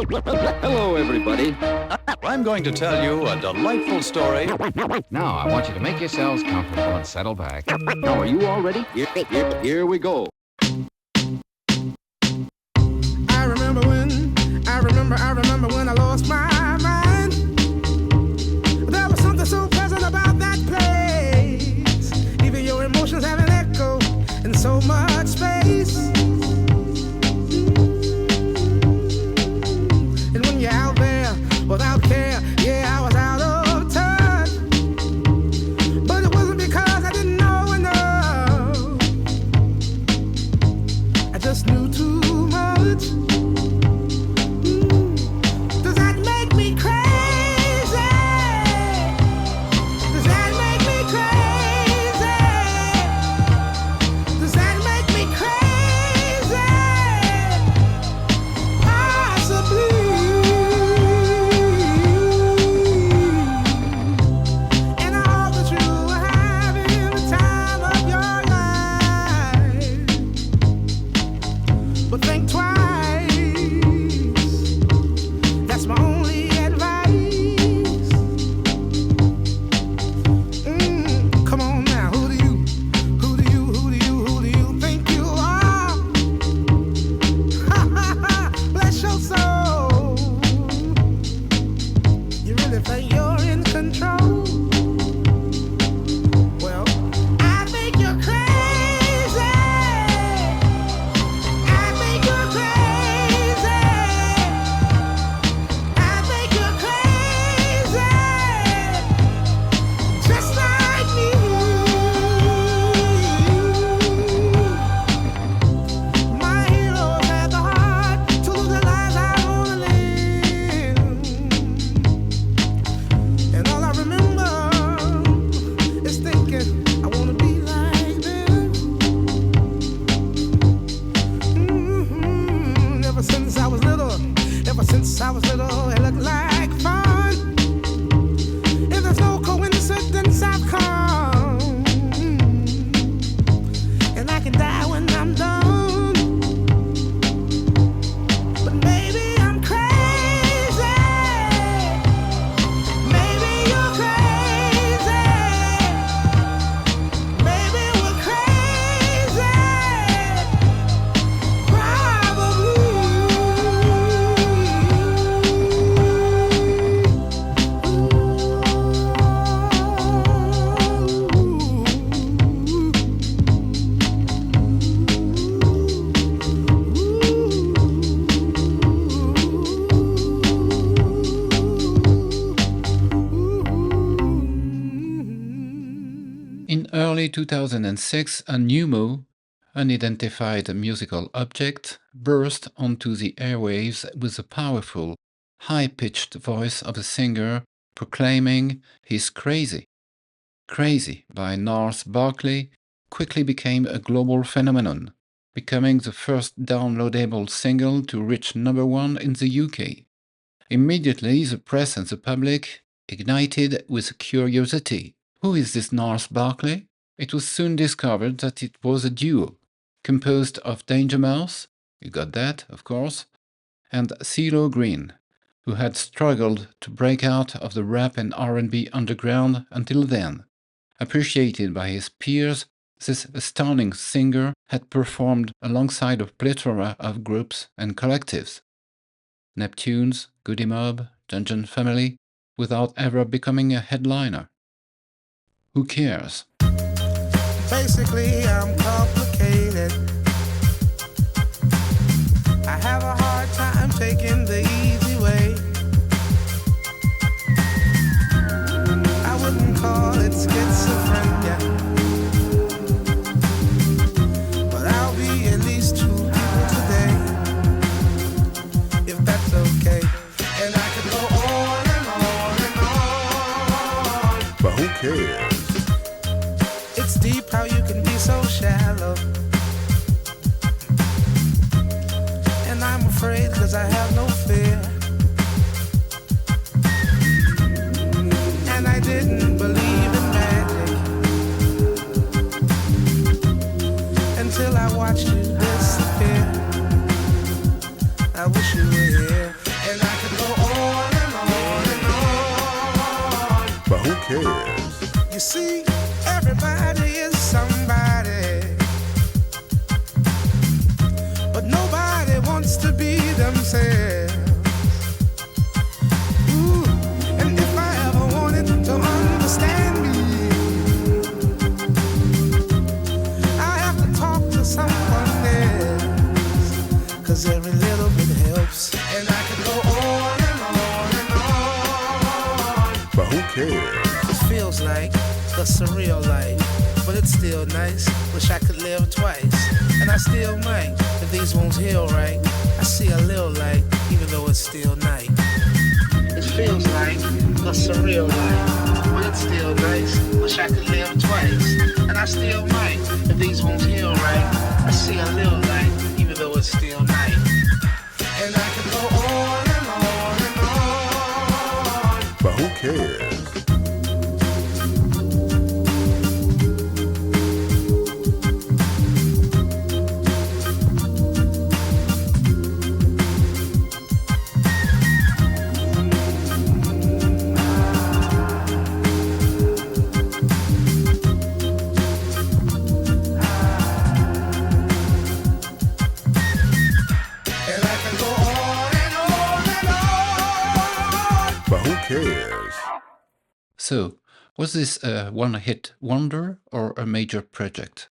Hello, everybody. I'm going to tell you a delightful story. Now, I want you to make yourselves comfortable and settle back. Now, are you all ready? Here we go. I remember when I lost my mind. There was something so pleasant about that place. Even your emotions have an echo in so much space. And when you're out there without care, yeah, I was out of touch. But it wasn't because I didn't know enough. I just knew too much. Does that make me crazy? Does that make me crazy? Does that make me crazy? Possibly. And I hope that you are having the time of your life. But think twice. That's my only advice. Come on now, who do you think you are? Bless your soul. You really think you're in control? Well, I think you're crazy. I think you're crazy. I think you're crazy, just like me. My heroes had the heart to lose their lives out on a limb. And all I remember is thinking, I want to be like them. Ever since I was little, it looked like fun. If there's no coincidence, I've come. And I can die when I'm done. But maybe I'm crazy. Maybe you're crazy. Maybe we're crazy. In early 2006, a pneumo, unidentified musical object, burst onto the airwaves with the powerful, high-pitched voice of a singer proclaiming he's crazy. Crazy by Gnarls Barkley quickly became a global phenomenon, becoming the first downloadable single to reach number 1 in the UK. Immediately, the press and the public ignited with curiosity. Who is this Gnarls Barkley? It was soon discovered that it was a duo, composed of Danger Mouse, you got that, of course, and CeeLo Green, who had struggled to break out of the rap and R&B underground until then. Appreciated by his peers, this astounding singer had performed alongside a plethora of groups and collectives. Neptunes, Goody Mob, Dungeon Family, without ever becoming a headliner. Who cares? Basically, I'm complicated. I have a hard time taking the easy way. I wouldn't call it schizophrenia, but I'll be at least 2 people today, if that's okay. And I could go on and on and on. But who cares? It's deep how you can be so shallow. And I'm afraid 'cause I have no fear. cares? You see, everybody is somebody, but nobody wants to be themselves. Ooh, and if I ever wanted to understand me, I have to talk to someone else, 'cause every little bit helps, and I can go on and on and on. But who cares? It feels like the surreal life, but it's still nice. Wish I could live twice, and I still might. If these wounds heal right, I see a little light, even though it's still night. It feels like the surreal life, but it's still nice. Wish I could live twice, and I still might. If these wounds heal right, I see a little light, even though it's still night. And I can go on and on and on. But who cares? So, was this a one-hit wonder or a major project?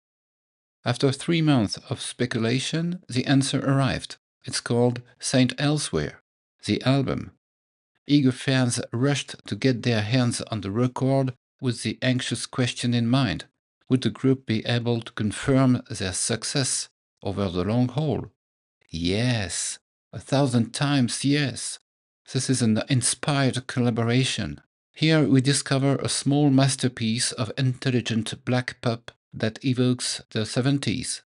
After 3 months of speculation, the answer arrived. It's called Saint Elsewhere, the album. Eager fans rushed to get their hands on the record with the anxious question in mind. Would the group be able to confirm their success over the long haul? Yes, 1,000 times yes. This is an inspired collaboration. Here we discover a small masterpiece of intelligent black pop that evokes the 70s.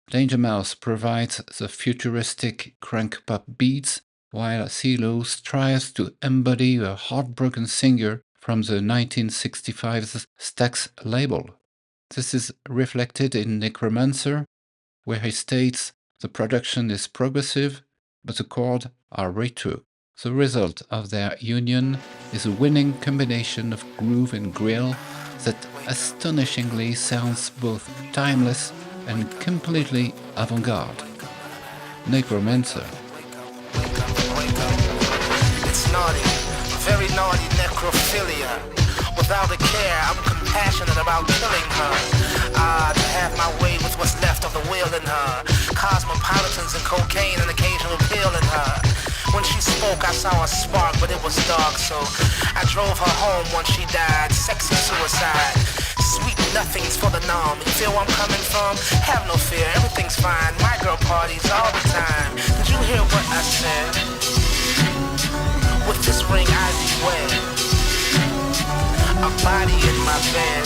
Danger Mouse provides the futuristic crank pop beats, while CeeLo strives to embody a heartbroken singer from the 1965's Stax label. This is reflected in Necromancer, where he states the production is progressive, but the chords are retro. The result of their union is a winning combination of groove and grill that astonishingly sounds both timeless and completely avant-garde. Necromancer. It's naughty, very naughty necrophilia. Without a care, I'm compassionate about killing her. To have my way with what's left of the will in her. Cosmopolitans and cocaine and occasional pill in her. When she spoke, I saw a spark, but it was dark, so I drove her home once she died. Sexy suicide. Sweet nothings for the numb. You feel where I'm coming from? Have no fear, everything's fine. My girl parties all the time. Did you hear what I said? With this ring I beware. A body in my bed.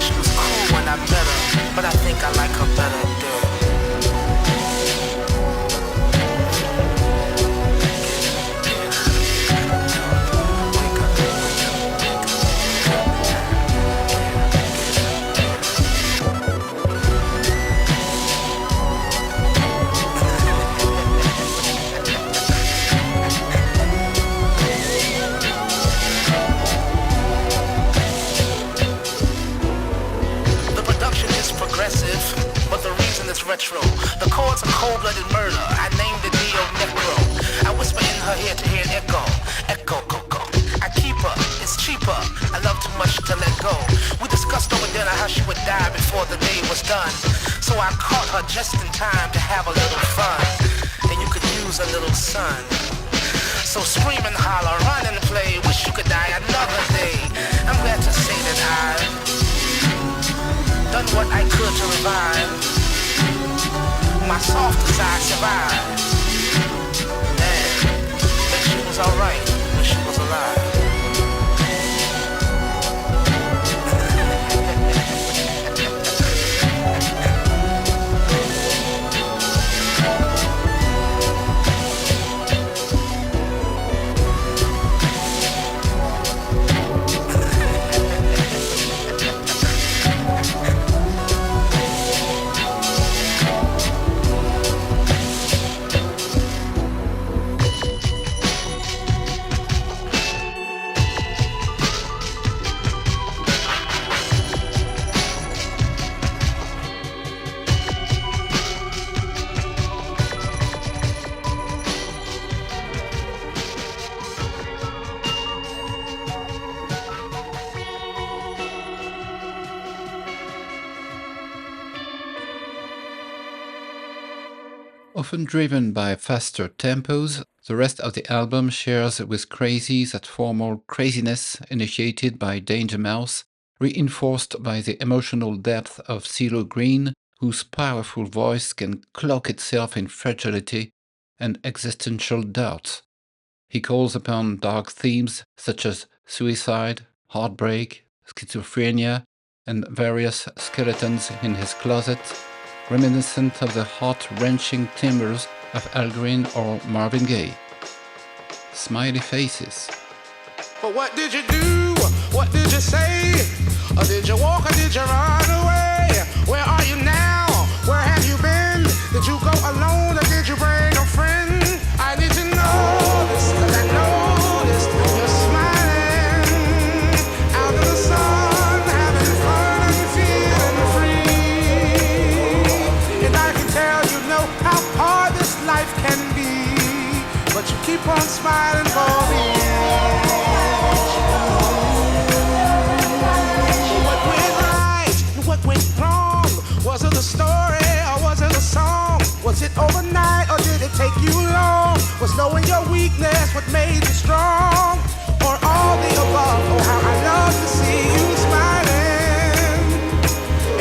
She was cool when I met her, but I think I like her better dead. But the reason is retro. The chords are cold-blooded murder. I named it Neo-Necro. I whisper in her ear to hear an echo. Echo, coco. I keep her. It's cheaper. I love too much to let go. We discussed over dinner how she would die before the day was done. So I caught her just in time to have a little fun. And you could use a little sun. So scream and holler, run and play. Wish you could die another day. I'm glad to say that I've done what I could to revive my soft desire survived. Man, that she was alright when she was alive. Often driven by faster tempos, the rest of the album shares with Crazy that formal craziness initiated by Danger Mouse, reinforced by the emotional depth of CeeLo Green, whose powerful voice can cloak itself in fragility and existential doubt. He calls upon dark themes such as suicide, heartbreak, schizophrenia, and various skeletons in his closet, reminiscent of the heart-wrenching timbres of Al Green or Marvin Gaye. Smiley faces. But what did you do? What did you say? Or did you walk or did you run away? Where are you now? Where have you been? Did you go alone or did you bring a friend? I need to know this, 'cause I noticed you're smiling out in the sun, having fun and feeling free. And I can tell you know how hard this life can be, but you keep on smiling for me. What went right and what went wrong? Was it a story or was it a song? Was it overnight or did it take you long? Was knowing your weakness what made you strong? Or all the above? Oh, how I love to see you smiling.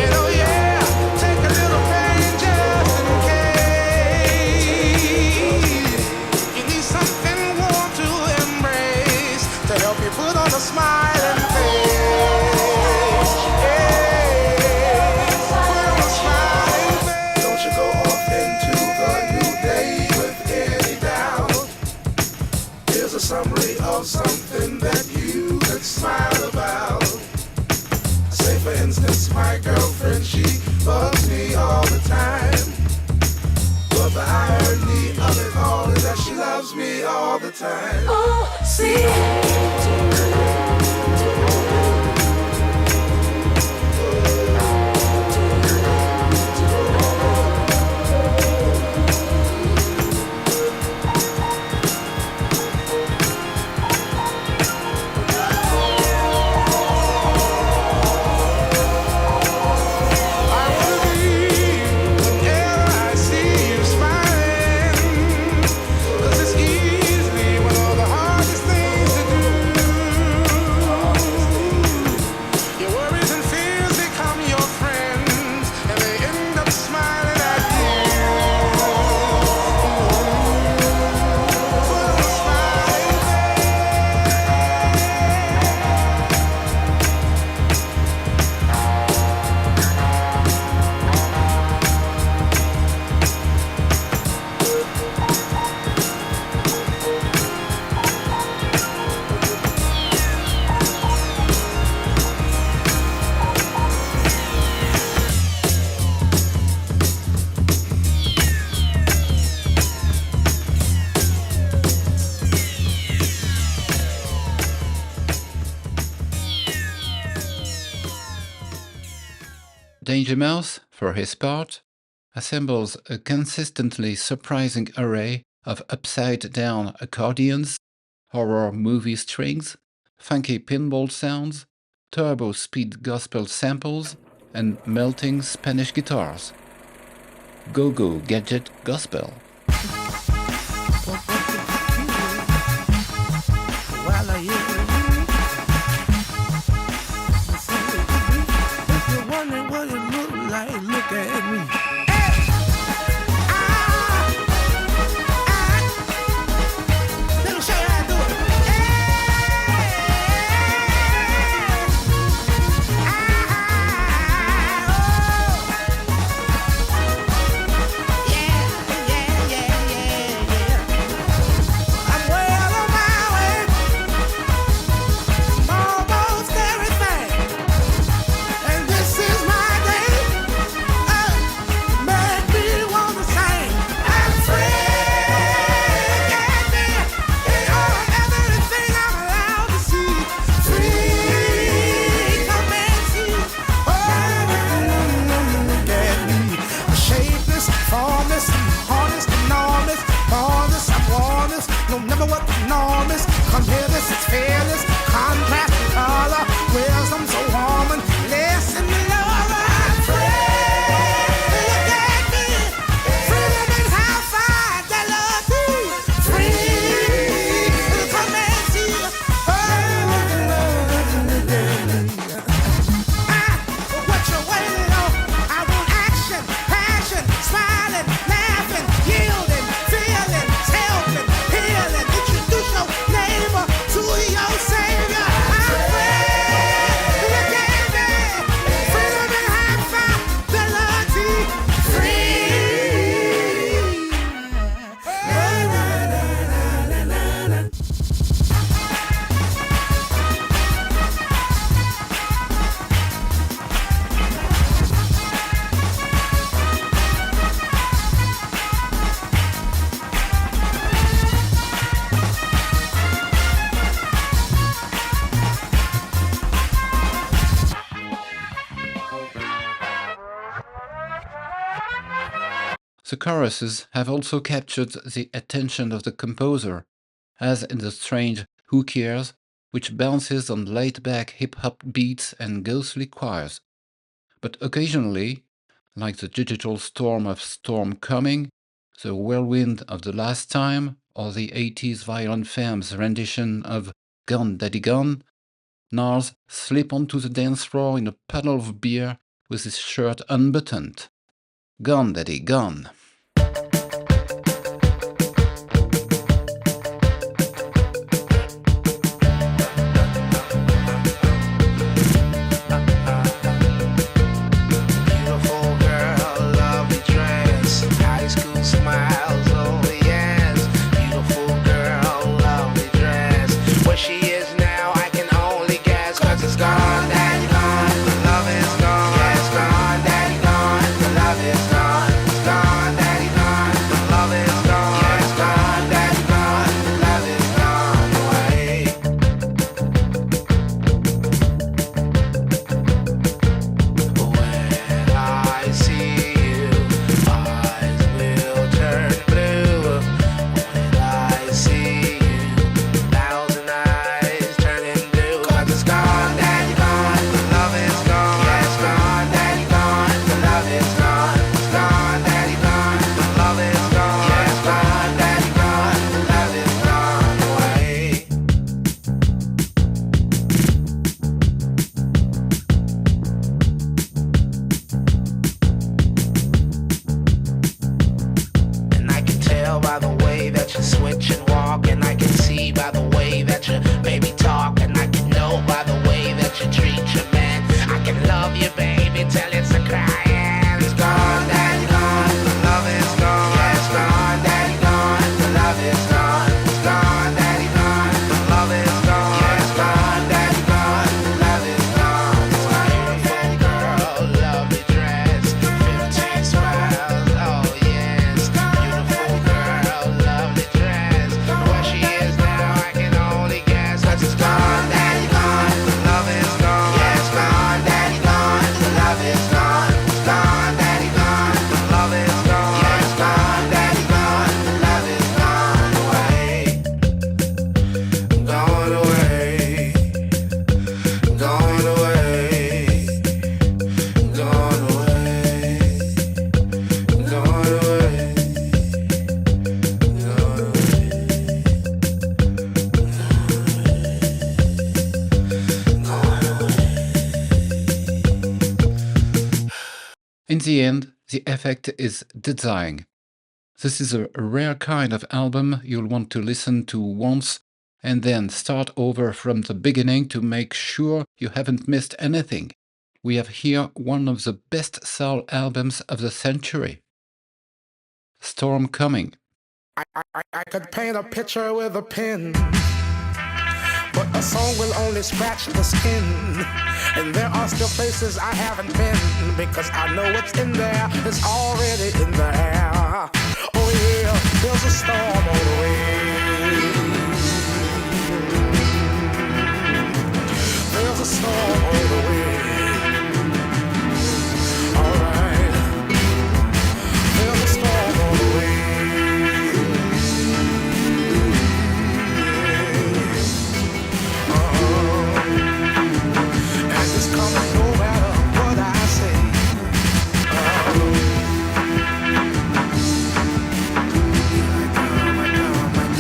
And oh yeah, take a little pain just in case you need something warm to embrace to help you put on a smiling face. Yeah, put on a smiling face. Don't you go off into the new day with any doubt. Here's a summary of something that you could smile about. Say for instance, my girlfriend, she bugs me all the time. But the irony of it all is that she loves me all the time. Oh, see. Danger Mouse, for his part, assembles a consistently surprising array of upside-down accordions, horror movie strings, funky pinball sounds, turbo-speed gospel samples, and melting Spanish guitars. Go-go gadget gospel. While I hear if you're wondering what it look like, look at me. Let me show you how to do it. Yeah, yeah. The choruses have also captured the attention of the composer, as in the strange Who Cares, which bounces on laid-back hip-hop beats and ghostly choirs. But occasionally, like the digital storm of Storm Coming, the whirlwind of The Last Time, or the 80s Violent Femmes rendition of Gone Daddy Gone, Gnarls slip onto the dance floor in a puddle of beer with his shirt unbuttoned. Gone Daddy Gone. In the end, the effect is dizzying. This is a rare kind of album you'll want to listen to once and then start over from the beginning to make sure you haven't missed anything. We have here one of the best soul albums of the century. Storm Coming. I could paint a picture with a pen, but a song will only scratch the skin. And there are still places I haven't been, because I know what's in there is already in the air. Oh yeah, there's a storm on the way. There's a storm on the way. Alright, there's a storm on the way. Coming no matter what I say. Here I come,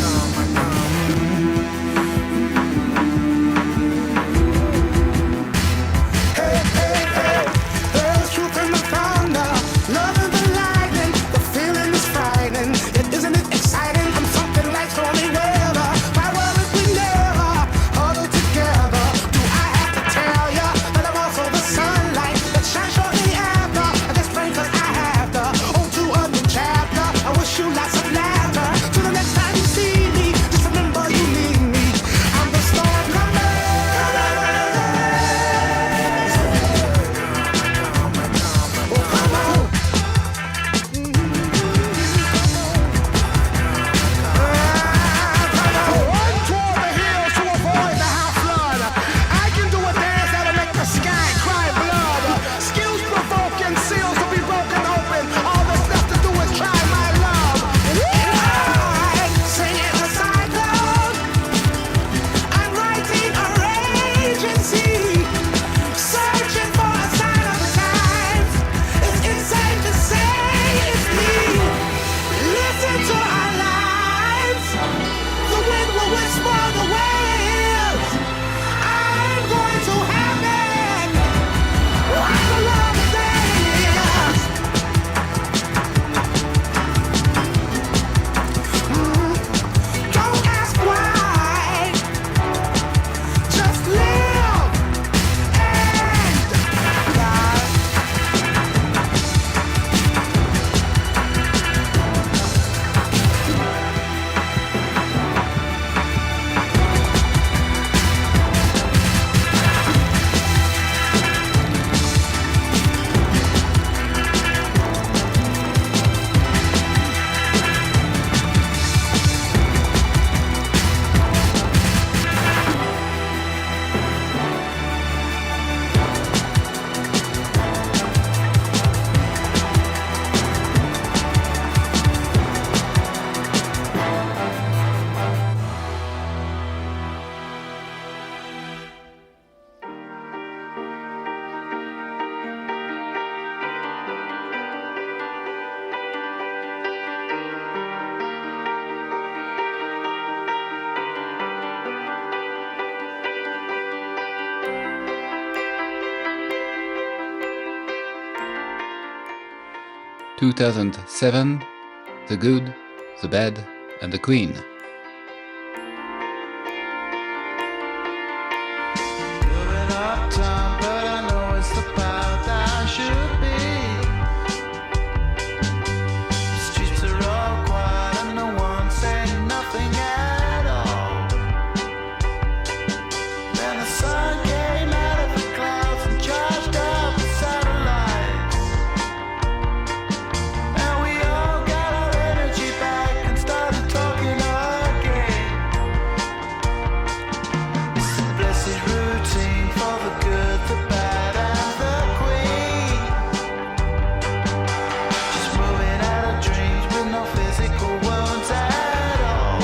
2007, The Good, the Bad, and the Queen. Moving uptown, but I know it's the path I should be. The streets are all quiet and no one saying nothing at all. Then the sun came out of the clouds and charged up the satellites. And we all got our energy back and started talking again. It's a blessed routine for the good, the bad, and the queen. Just moving out of dreams with no physical wounds at all.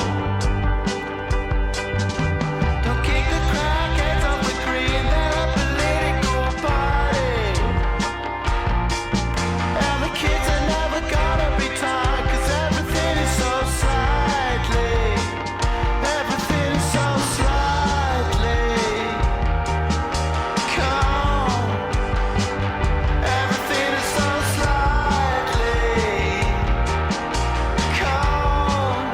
Don't kick the crackheads off the green, they're a political party. And the kids are never gonna be taught, 'cause everything is so slightly. Everything is so slightly. Come. Everything is so slightly. Come.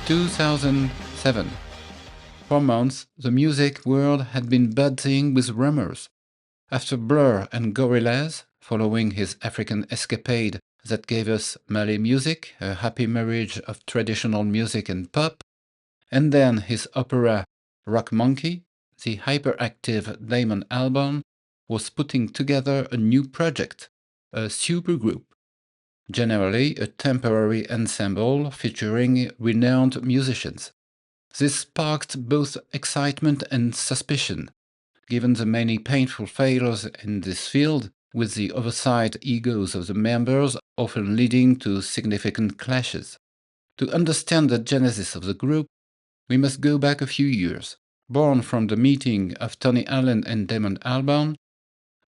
2007. For months, the music world had been buzzing with rumors. After Blur and Gorillaz, following his African escapade that gave us Malay music, a happy marriage of traditional music and pop, and then his opera Rock Monkey, the hyperactive Damon Albarn was putting together a new project, a supergroup. Generally a temporary ensemble featuring renowned musicians. This sparked both excitement and suspicion, given the many painful failures in this field, with the oversized egos of the members often leading to significant clashes. To understand the genesis of the group, we must go back a few years. Born from the meeting of Tony Allen and Damon Albarn,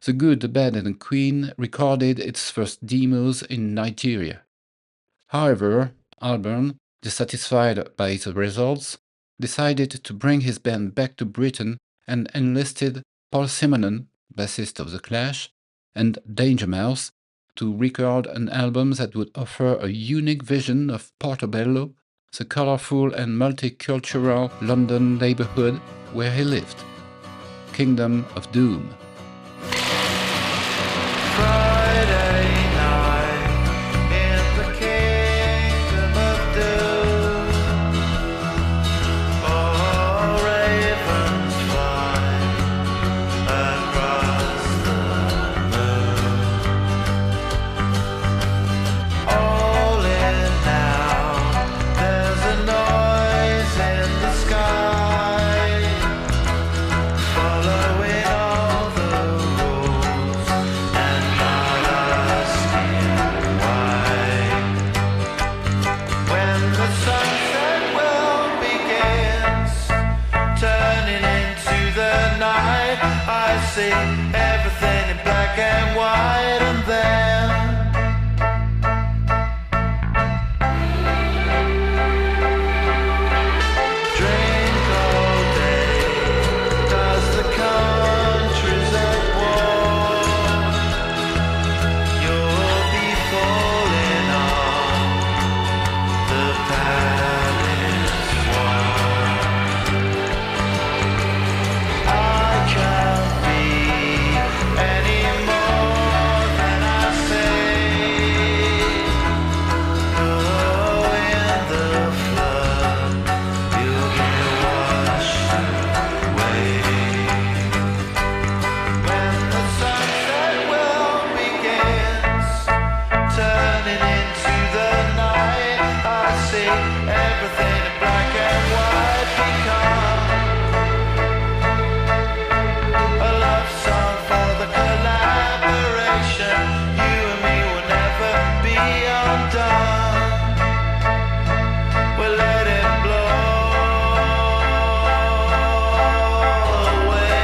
The Good, the Bad, and the Queen recorded its first demos in Nigeria. However, Albarn, dissatisfied by the results, decided to bring his band back to Britain and enlisted Paul Simonon, bassist of The Clash, and Danger Mouse to record an album that would offer a unique vision of Portobello, the colorful and multicultural London neighborhood where he lived. Kingdom of Doom. Friday night. see everything in black and white, and then drink all day, 'cause the country's at war. You'll be falling on the palace wall. I can't be any more than I say. Oh, in the flood, you'll get washed away. When the sunset will begins, turning into the night, I see everything in black and white become a love song for the collaboration. You and me will never be undone. We'll let it blow away.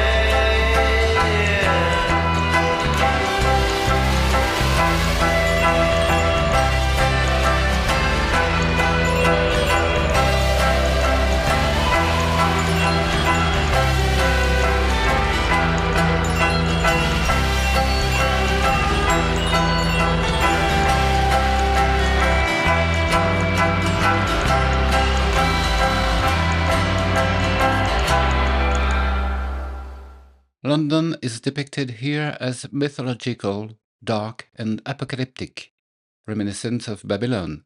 London is depicted here as mythological, dark, and apocalyptic, reminiscent of Babylon.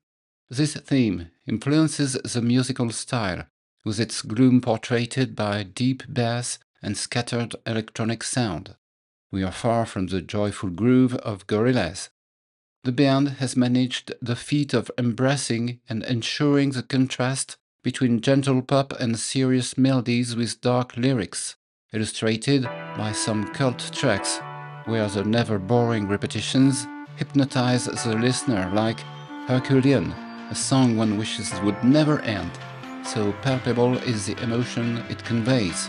This theme influences the musical style, with its gloom portrayed by deep bass and scattered electronic sound. We are far from the joyful groove of Gorillaz. The band has managed the feat of embracing and ensuring the contrast between gentle pop and serious melodies with dark lyrics, illustrated by some cult tracks where the never boring repetitions hypnotize the listener, like Herculean, a song one wishes would never end. So palpable is the emotion it conveys.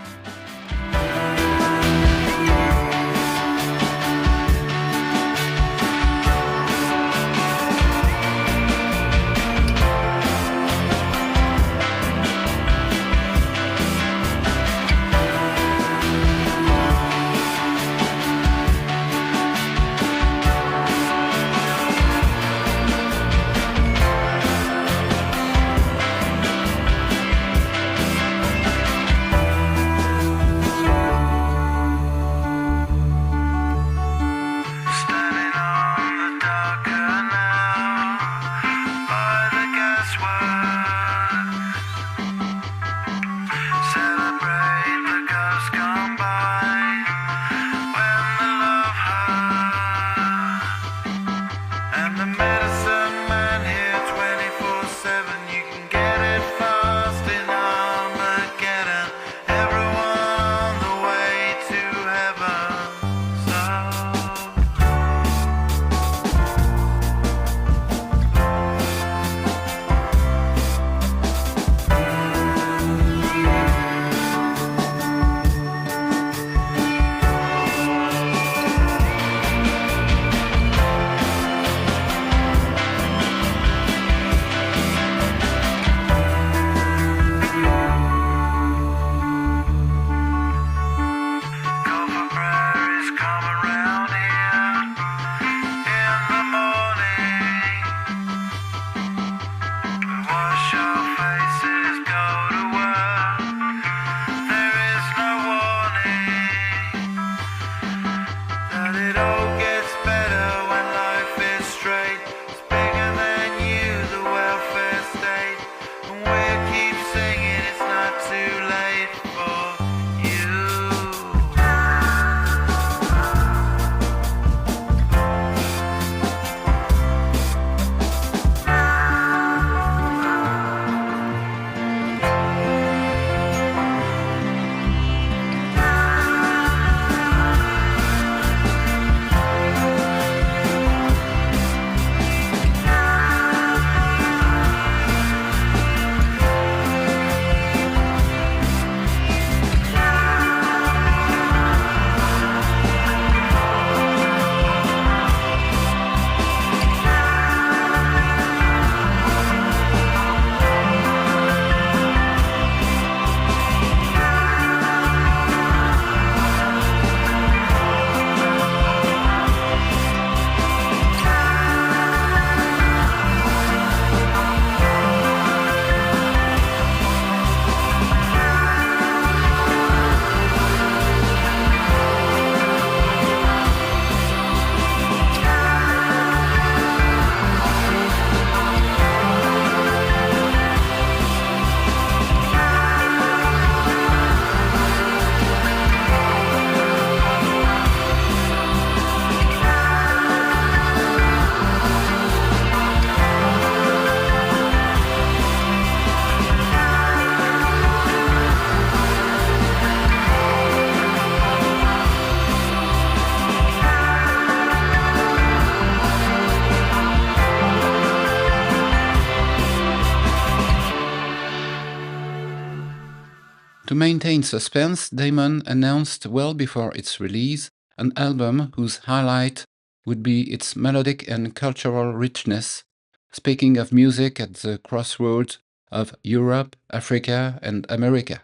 To maintain suspense, Damon announced well before its release an album whose highlight would be its melodic and cultural richness, speaking of music at the crossroads of Europe, Africa, and America.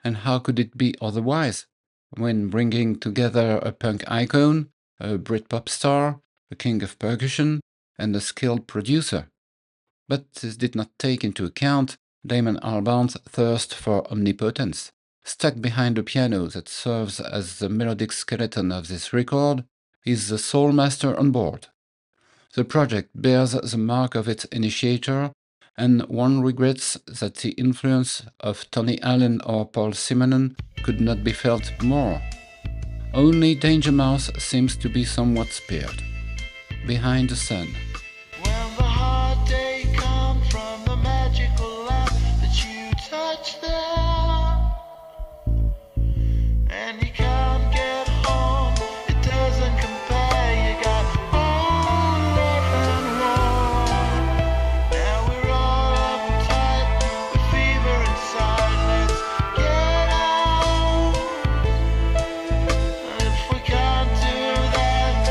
And how could it be otherwise, when bringing together a punk icon, a Britpop star, a king of percussion, and a skilled producer? But this did not take into account Damon Albarn's thirst for omnipotence. Stuck behind the piano that serves as the melodic skeleton of this record is the soul master on board. The project bears the mark of its initiator, and one regrets that the influence of Tony Allen or Paul Simonon could not be felt more. Only Danger Mouse seems to be somewhat spared. Behind the Sun. When the hard day comes from the magical lamp that you touch there, and you can't get home, it doesn't compare. You got one love and warm. Now we're all uptight with fever inside. Let's get out. And if we can't do that,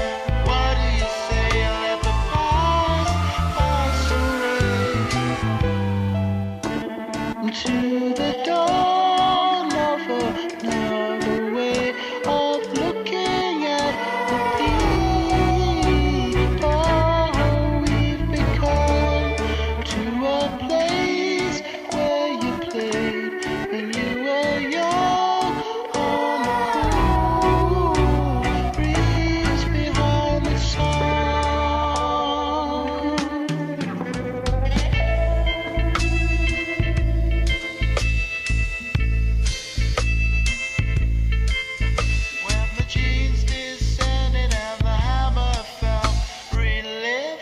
what do you say? Let the past pass away into the dawn of another way of looking at the people we've become, to a place where you played when you were young on the cool breeze behind the sun. When the jeans descended and the hammer fell, reliving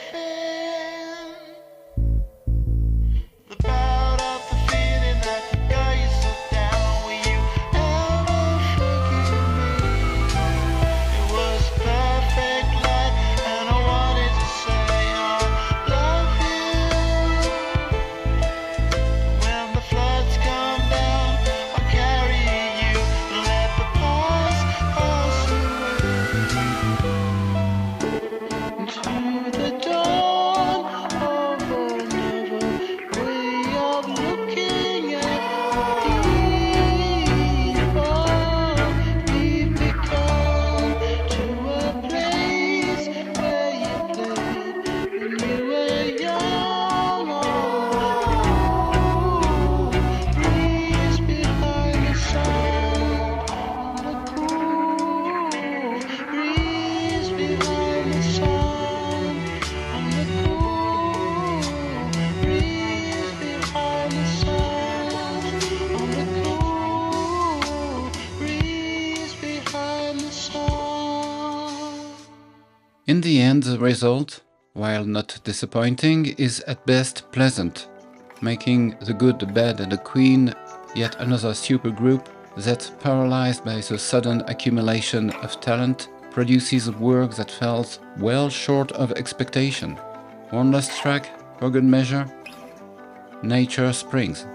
the bout of the feeling that got you so down. Will you ever forgive me? It was perfect light, and I wanted to say I love you. When the floods come down, I'll carry you and let the past pass away into the dawn of another way of looking at the people we've become, to a place where you played when you were young on the cool breeze behind the sun, on the cool breeze behind the sun, on the cool breeze behind the sun, on the cool breeze behind the sun. In the end, the result, while not disappointing, is at best pleasant, making The Good, the Bad and the Queen yet another supergroup that, paralyzed by the sudden accumulation of talent, produces work that falls well short of expectation. One last track, for good measure, Nature Springs.